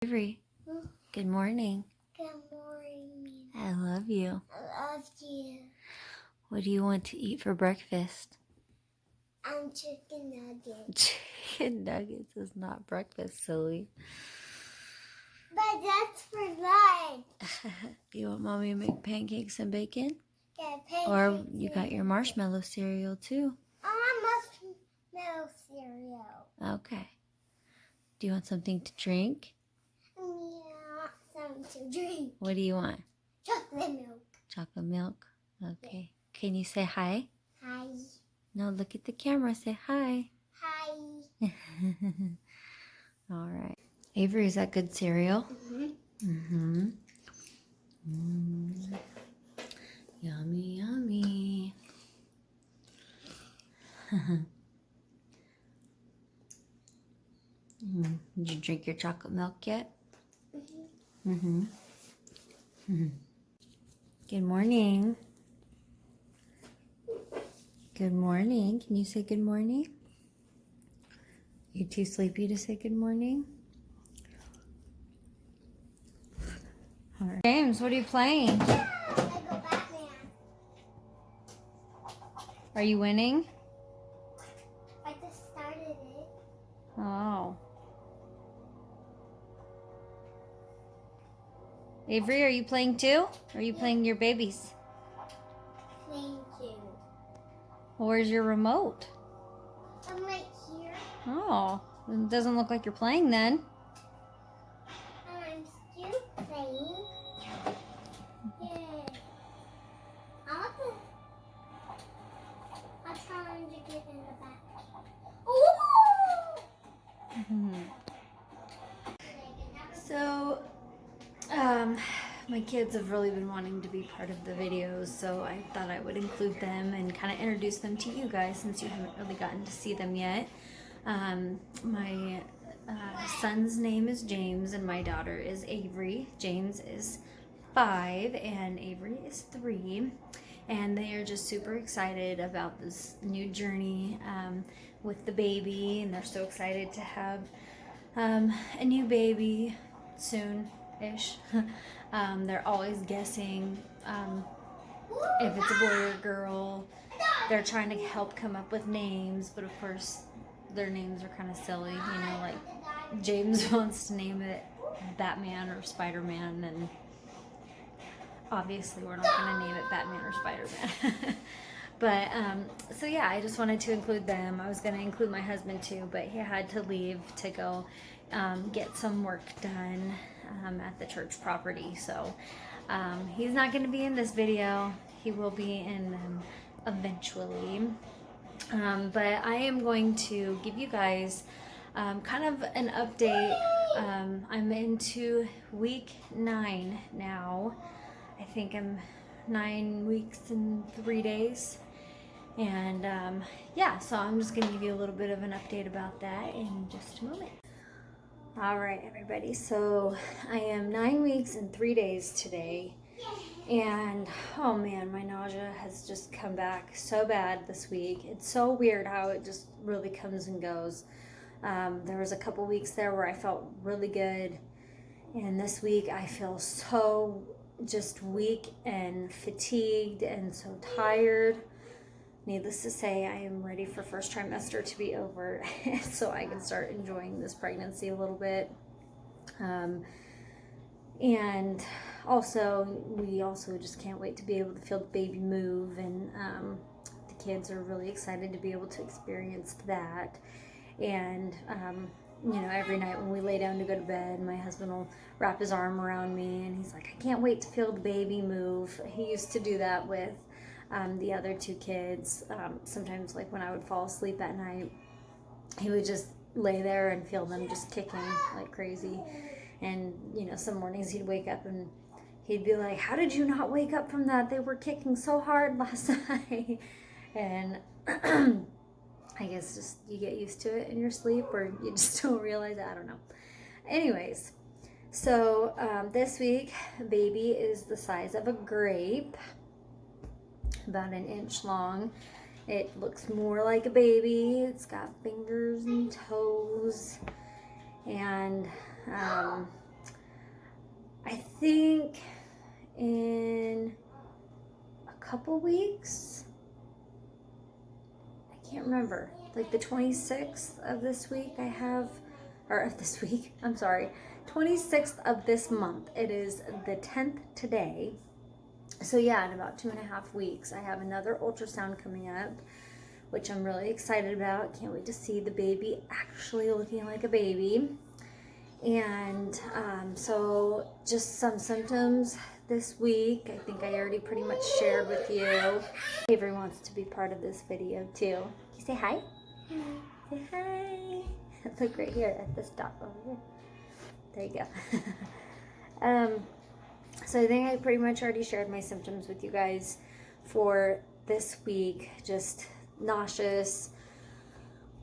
Avery, good morning. Good morning. I love you. I love you. What do you want to eat for breakfast? Chicken nuggets. Chicken nuggets is not breakfast, silly. But that's for lunch. You want mommy to make pancakes and bacon? Yeah, pancakes. Or you got your marshmallow cereal too? I want marshmallow cereal. Okay. Do you want something to drink? Yeah, I want something to drink. What do you want? Chocolate milk. Chocolate milk? Okay. Can you say hi? Hi. No, look at the camera. Say hi. Hi. All right. Avery, is that good cereal? Mm-hmm. Yummy, yummy. Did you drink your chocolate milk yet? Good morning. Good morning. Can you say good morning? You too sleepy to say good morning? All right. James, what are you playing? Lego Batman. Are you winning? I just started it. Oh. Avery, are you playing too? Or are you playing your babies? Thank you. Where's your remote? I'm right here. Oh, it doesn't look like you're playing then. And I'm still playing. Yay. I'll try to get in the back. Ooh! So, my kids have really been wanting to be part of the videos, so I thought I would include them and kind of introduce them to you guys since you haven't really gotten to see them yet. My son's name is James and my daughter is Avery. James is 5 and Avery is 3. And they are just super excited about this new journey with the baby, and they're so excited to have a new baby soon-ish. They're always guessing if it's a boy or a girl. They're trying to help come up with names, but of course their names are kind of silly, you know, like James wants to name it Batman or Spider-Man, and obviously we're not going to name it Batman or Spider-Man. But, so yeah, I just wanted to include them. I was going to include my husband too, but he had to leave to go get some work done at the church property. So he's not going to be in this video. He will be in them eventually. But I am going to give you guys kind of an update. I'm into week 9 now. I think I'm 9 weeks and 3 days. And yeah, so I'm just going to give you a little bit of an update about that in just a moment. All right, everybody. So I am 9 weeks and 3 days today. And oh man, my nausea has just come back so bad this week. It's so weird how it just really comes and goes. There was a couple weeks there where I felt really good. And this week I feel so just weak and fatigued and so tired. Needless to say, I am ready for first trimester to be over so I can start enjoying this pregnancy a little bit. And also, we also just can't wait to be able to feel the baby move, and the kids are really excited to be able to experience that. And you know, every night when we lay down to go to bed, my husband will wrap his arm around me and he's like, I can't wait to feel the baby move. He used to do that with the other 2 kids. Sometimes, like when I would fall asleep at night, he would just lay there and feel them just kicking like crazy. And you know, some mornings he'd wake up and he'd be like, how did you not wake up from that? They were kicking so hard last night. And I guess just you get used to it in your sleep, or you just don't realize it. I don't know. Anyways, so this week, baby is the size of a grape, about 1 inch long. It looks more like a baby. It's got fingers and toes, and think in a couple weeks. I can't remember. Like the 26th of this week I have, or of this week, I'm sorry, 26th of this month. It is the 10th today. So yeah, in about 2.5 weeks, I have another ultrasound coming up, which I'm really excited about. Can't wait to see the baby actually looking like a baby. And so just some symptoms this week. I think I already pretty much shared with you. Avery wants to be part of this video too. Can you say hi? Say hi. Look right here at this dot over here. There you go. So I think I pretty much already shared my symptoms with you guys for this week. Just nauseous,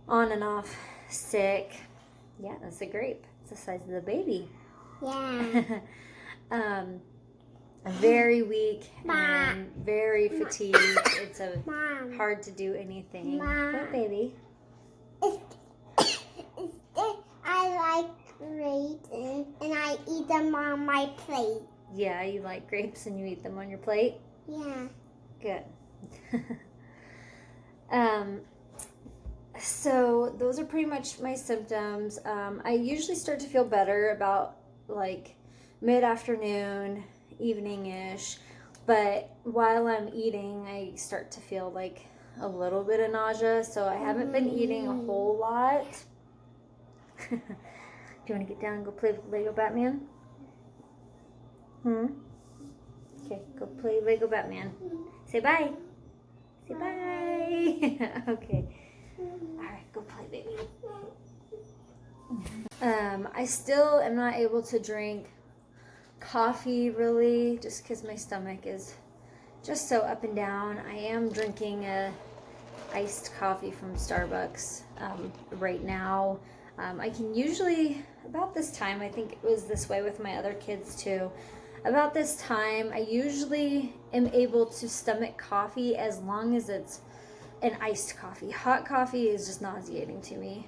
on and off, sick. Yeah, that's a grape. It's the size of the baby. Yeah. Very weak and very fatigued. It's Mom. hard to do anything. Mom. What, baby? I like grapes and I eat them on my plate. Yeah, you like grapes and you eat them on your plate? Yeah. Good. So those are pretty much my symptoms. I usually start to feel better about like mid-afternoon, evening-ish, but while I'm eating, I start to feel like a little bit of nausea, so I haven't been eating a whole lot. Do you want to get down and go play with Lego Batman? Okay, go play Lego Batman. Say bye. Say bye. Okay. Alright, go play, baby. I still am not able to drink coffee really, just because my stomach is just so up and down. I am drinking a iced coffee from Starbucks right now. I can usually, about this time, I think it was this way with my other kids too, about this time I usually am able to stomach coffee as long as it's an iced coffee. Hot coffee is just nauseating to me,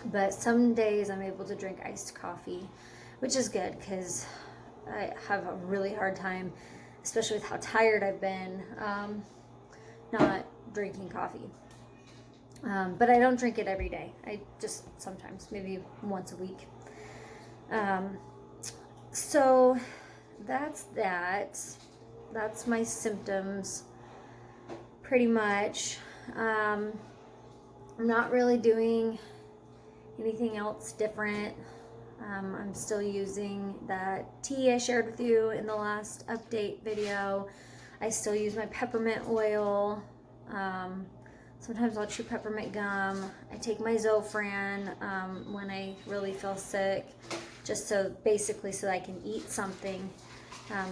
but some days I'm able to drink iced coffee, which is good because I have a really hard time, especially with how tired I've been, not drinking coffee. But I don't drink it every day. I just sometimes, maybe once a week. So that's that. That's my symptoms pretty much. I'm not really doing anything else different. I'm still using that tea I shared with you in the last update video. I still use my peppermint oil. Sometimes I'll chew peppermint gum. I take my Zofran when I really feel sick, just so basically so that I can eat something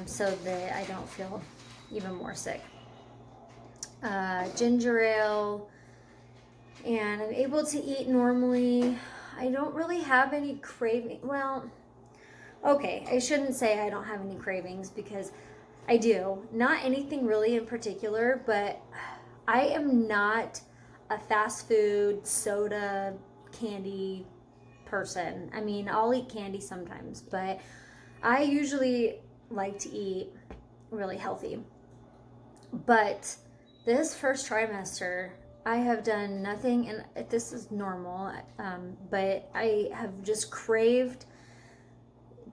so that I don't feel even more sick. Ginger ale, and I'm able to eat normally. I don't really have any craving. Well, okay, I shouldn't say I don't have any cravings because I do. Not anything really in particular, but I am not a fast food, soda, candy person. I mean, I'll eat candy sometimes, but I usually like to eat really healthy. But this first trimester, I have done nothing, and this is normal, but I have just craved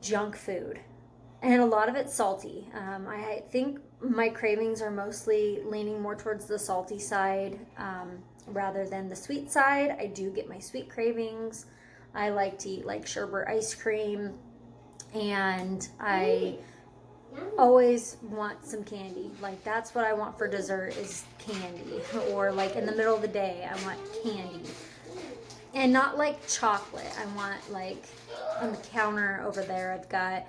junk food. And a lot of it's salty. I think my cravings are mostly leaning more towards the salty side rather than the sweet side. I do get my sweet cravings. I like to eat like sherbet ice cream, and I always want some candy. Like that's what I want for dessert is candy, or like in the middle of the day I want candy. And not like chocolate. I want like on the counter over there I've got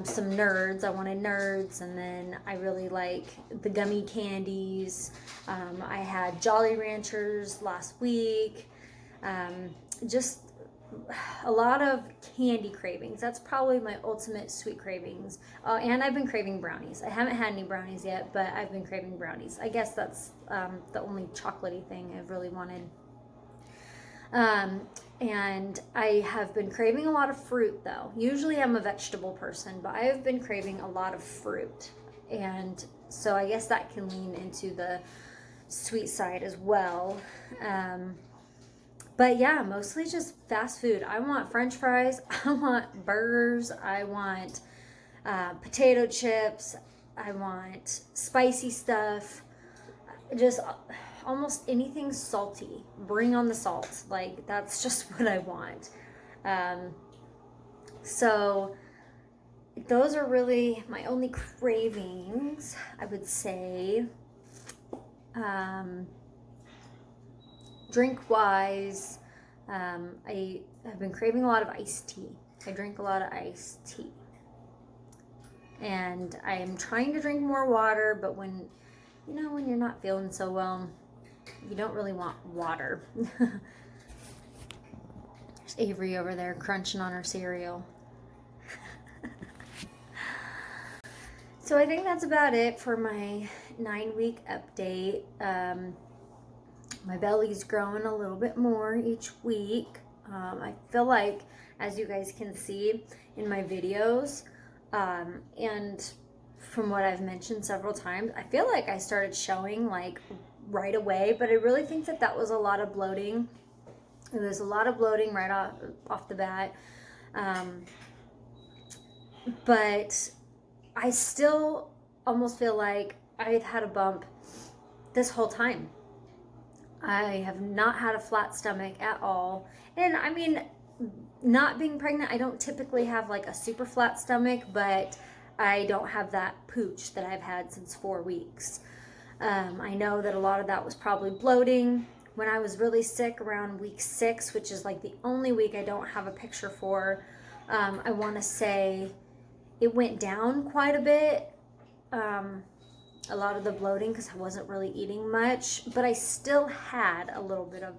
some Nerds. I wanted Nerds, and then I really like the gummy candies. I had Jolly Ranchers last week. Just a lot of candy cravings. That's probably my ultimate sweet cravings. And I've been craving brownies. I haven't had any brownies yet, but I've been craving brownies. I guess that's the only chocolatey thing I've really wanted. And I have been craving a lot of fruit though. Usually I'm a vegetable person, but I have been craving a lot of fruit. And so I guess that can lean into the sweet side as well. But yeah, mostly just fast food. I want French fries. I want burgers. I want potato chips. I want spicy stuff. Just almost anything salty. Bring on the salt. Like, that's just what I want. So those are really my only cravings, I would say. Drink wise, I have been craving a lot of iced tea. I drink a lot of iced tea. And I am trying to drink more water, but when you're not feeling so well, you don't really want water. There's Avery over there crunching on her cereal. So I think that's about it for my 9-week update. My belly's growing a little bit more each week. I feel like, as you guys can see in my videos, and from what I've mentioned several times, I feel like I started showing like right away, but I really think that was a lot of bloating. It was a lot of bloating right off the bat. But I still almost feel like I've had a bump this whole time. I have not had a flat stomach at all. And I mean, not being pregnant, I don't typically have like a super flat stomach, but I don't have that pooch that I've had since 4 weeks. I know that a lot of that was probably bloating. When I was really sick around week 6, which is like the only week I don't have a picture for, I want to say it went down quite a bit. A lot of the bloating, because I wasn't really eating much, but I still had a little bit of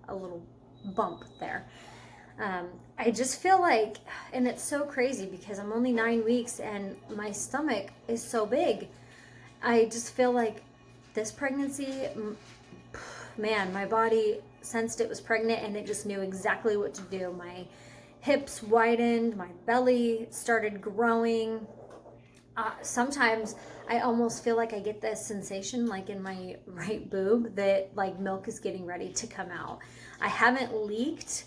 a little bump there. I just feel like, and it's so crazy because I'm only 9 weeks and my stomach is so big. I just feel like this pregnancy, man, my body sensed it was pregnant and it just knew exactly what to do. My hips widened, my belly started growing. Sometimes I almost feel like I get this sensation like in my right boob that like milk is getting ready to come out. I haven't leaked,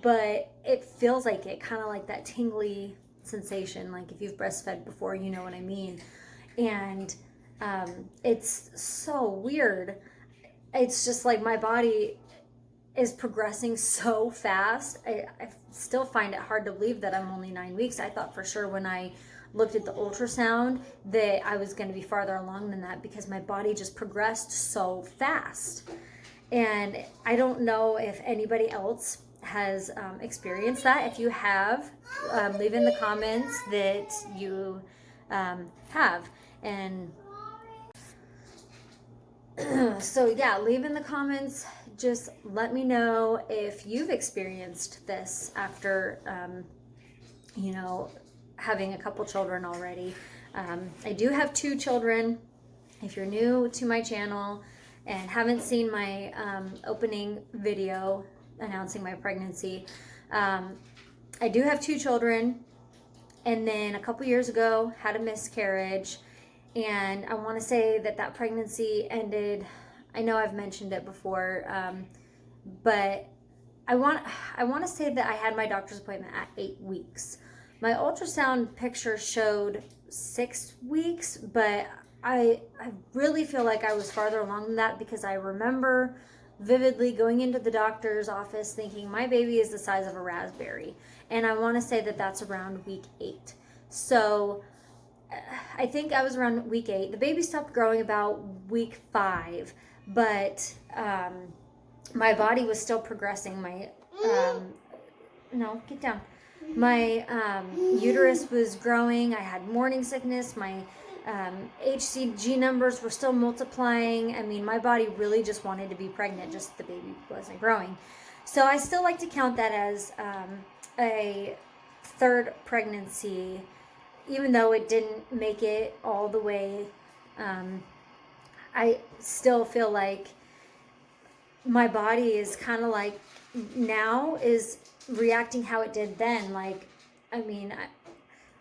but it feels like it, kind of like that tingly sensation. Like if you've breastfed before, you know what I mean. And it's so weird. It's just like my body is progressing so fast. I still find it hard to believe that I'm only 9 weeks. I thought for sure when I looked at the ultrasound that I was going to be farther along than that because my body just progressed so fast. And I don't know if anybody else has experienced that. If you have, leave in the comments that you have. And so yeah, leave in the comments. Just let me know if you've experienced this after, having a couple children already. I do have 2 children. If you're new to my channel and haven't seen my opening video announcing my pregnancy, I do have 2 children. And then a couple years ago, had a miscarriage. And I want to say that pregnancy ended, I know I've mentioned it before, but I want to say that I had my doctor's appointment at 8 weeks. My ultrasound picture showed 6 weeks, but I really feel like I was farther along than that because I remember vividly going into the doctor's office thinking my baby is the size of a raspberry. And I want to say that that's around week 8. So I think I was around week 8. The baby stopped growing about week 5, but my body was still progressing. My no, get down. My uterus was growing. I had morning sickness. My HCG numbers were still multiplying. I mean, my body really just wanted to be pregnant, just the baby wasn't growing. So I still like to count that as a 3rd pregnancy, even though it didn't make it all the way. I still feel like my body is kind of like now is reacting how it did then. Like, I mean,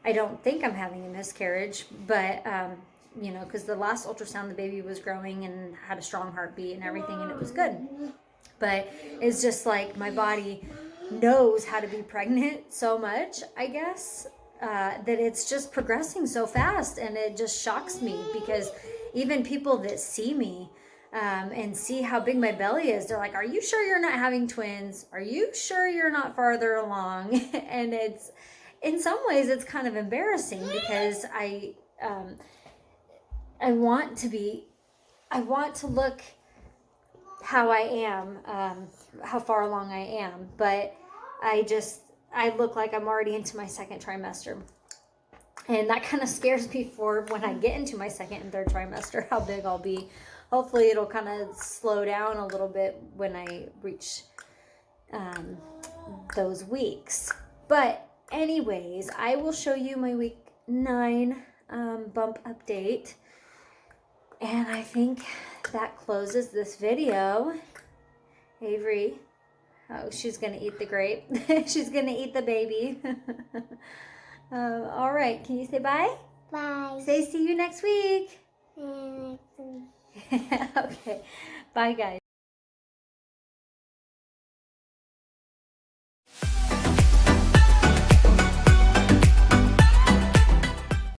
I don't think I'm having a miscarriage, but, you know, because the last ultrasound, the baby was growing and had a strong heartbeat and everything, and it was good. But it's just like my body knows how to be pregnant so much, I guess, that it's just progressing so fast, and it just shocks me, because even people that see me and see how big my belly is, they're like, are you sure you're not having twins? Are you sure you're not farther along? And it's, in some ways, it's kind of embarrassing, because I want to look how I am, how far along I am, but I look like I'm already into my second trimester. And that kind of scares me for when I get into my second and third trimester, how big I'll be. Hopefully it'll kind of slow down a little bit when I reach those weeks. But anyways, I will show you my week 9 bump update. And I think that closes this video. Avery, oh, she's going to eat the grape. She's going to eat the baby. All right, can you say bye? Bye. Say see you next week. And Okay, bye guys.